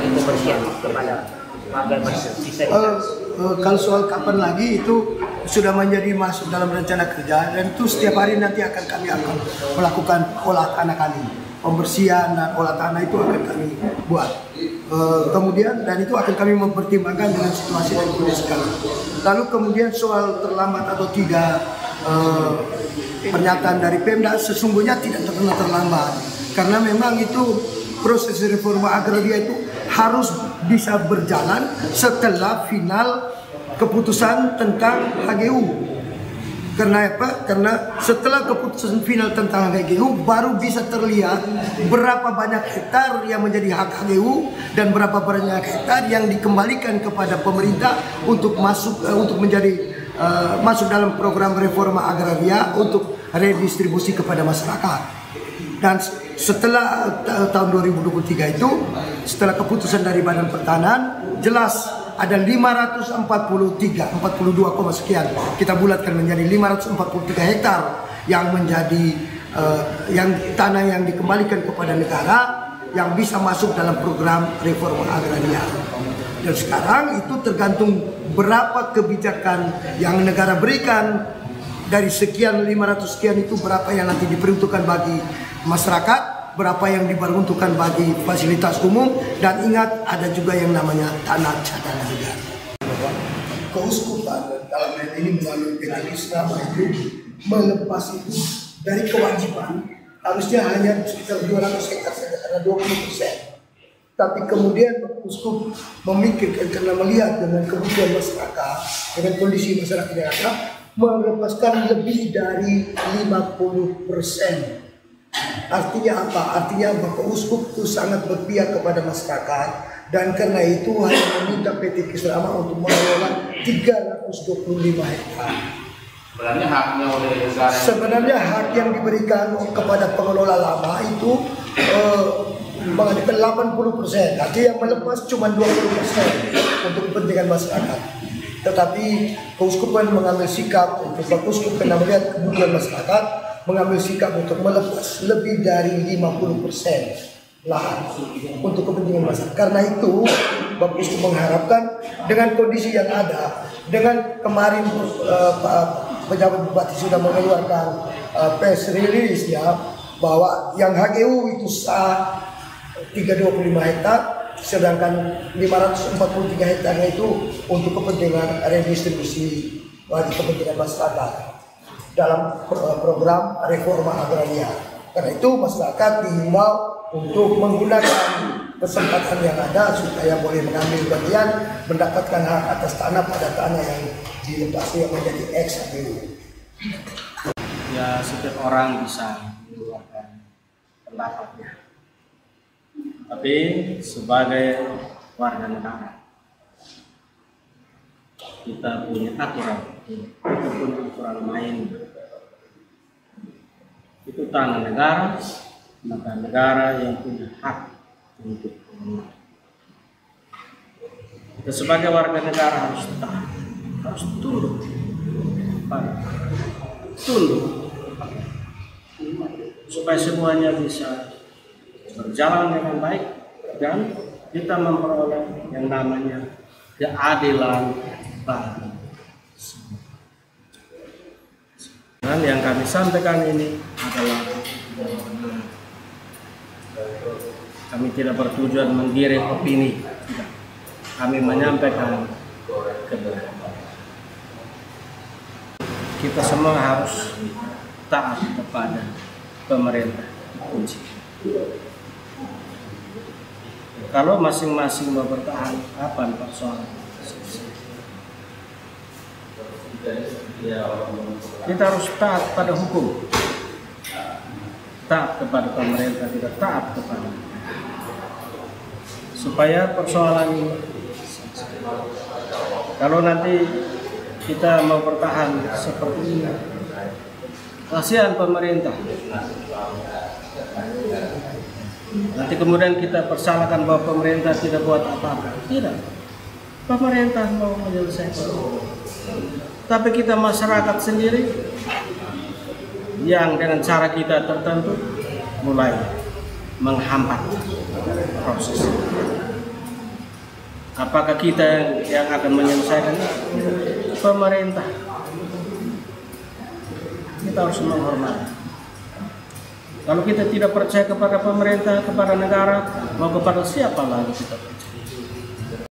lagi pembersihan kepada agar masih bisa kalau soal kapan lagi itu sudah menjadi masuk dalam rencana kerja, dan itu setiap hari nanti kami akan melakukan olah tanah kami, pembersihan dan olah tanah itu akan kami buat. Kemudian dan itu akan kami mempertimbangkan dengan situasi dan kondisi sekarang. Lalu kemudian soal terlambat atau tidak, pernyataan dari Pemda sesungguhnya tidak pernah terlambat, karena memang itu proses reforma agraria itu harus bisa berjalan setelah final keputusan tentang HGU. Karena apa? Karena setelah keputusan final tentang HGU baru bisa terlihat berapa banyak hektar yang menjadi hak HGU dan berapa banyak hektar yang dikembalikan kepada pemerintah untuk masuk masuk dalam program reforma agraria untuk redistribusi kepada masyarakat. Dan setelah tahun 2023 itu, setelah keputusan dari Badan Pertanahan, jelas ada 542, sekian. Kita bulatkan menjadi 543 hektar yang menjadi yang tanah yang dikembalikan kepada negara yang bisa masuk dalam program reforma agraria. Dan sekarang itu tergantung berapa kebijakan yang negara berikan. Dari sekian 500 sekian itu berapa yang nanti diperuntukkan bagi masyarakat, berapa yang diperuntukkan bagi fasilitas umum, dan ingat ada juga yang namanya tanah cadangan negara. Keuskupan dalam hal ini melalui PT Kisrama itu melepas itu dari kewajiban, harusnya hanya sekitar 200 hektar saja, karena 20%. Tapi kemudian uskup memikirkan karena melihat dengan kebutuhan masyarakat, dengan kondisi masyarakat yang ada, melepaskan lebih dari 50%. Artinya apa? Artinya Bapak Uskup itu sangat berpihak kepada masyarakat, dan karena itu hanya meminta PT Kisrama untuk mengelola 325 hektar. Sebenarnya haknya oleh negara. Sebenarnya hak yang diberikan kepada pengelola lama itu mengadakan 80%. Artinya yang melepas cuma 20% untuk kepentingan masyarakat. Tetapi keuskupan mengambil sikap untuk Uskup karena melihat kebutuhan masyarakat, mengambil sikap untuk melepas lebih dari 50% lahan untuk kepentingan masyarakat. Karena itu Bapak Uskup mengharapkan dengan kondisi yang ada, dengan kemarin pejabat bupati sudah mengeluarkan press release ya, bahwa yang HGU itu sah 325 hektar, sedangkan 543 hektarnya itu untuk kepentingan redistribusi bagi kepentingan masyarakat dalam program reforma agraria. Karena itu masyarakat dihimbau untuk menggunakan kesempatan yang ada supaya boleh mengambil bagian, mendapatkan hak atas tanah pada tanah yang dilepas yang menjadi ex HGU. Ya, setiap orang bisa mengeluarkan pendapatnya. Tapi sebagai warga negara kita punya aturan, kita punya aturan main. Itu tanah negara, maka negara yang punya hak untuk mengelola. Kita sebagai warga negara harus taat, harus tunduk supaya semuanya bisa berjalan dengan baik dan kita memperoleh yang namanya keadilan bagi semua. Dan yang kami sampaikan ini adalah kami tidak bertujuan menggiring opini, tidak. Kami menyampaikan kebenaran. Kita semua harus taat kepada pemerintah kunci. Kalau masing-masing mau bertahan, kapan persoalan? Kita harus taat pada hukum, taat kepada pemerintah, tidak taat kepada supaya persoalan ini. Kalau nanti kita mau bertahan seperti ini, kasihan pemerintah. Nanti kemudian kita persalahkan bahwa pemerintah tidak buat apa-apa. Tidak. Pemerintah mau menyelesaikan. Tapi kita masyarakat sendiri yang dengan cara kita tertentu mulai menghambat proses. Apakah kita yang akan menyelesaikan? Pemerintah. Kita harus menghormati. Kalau kita tidak percaya kepada pemerintah, kepada negara, mau kepada siapa lagi kita percaya?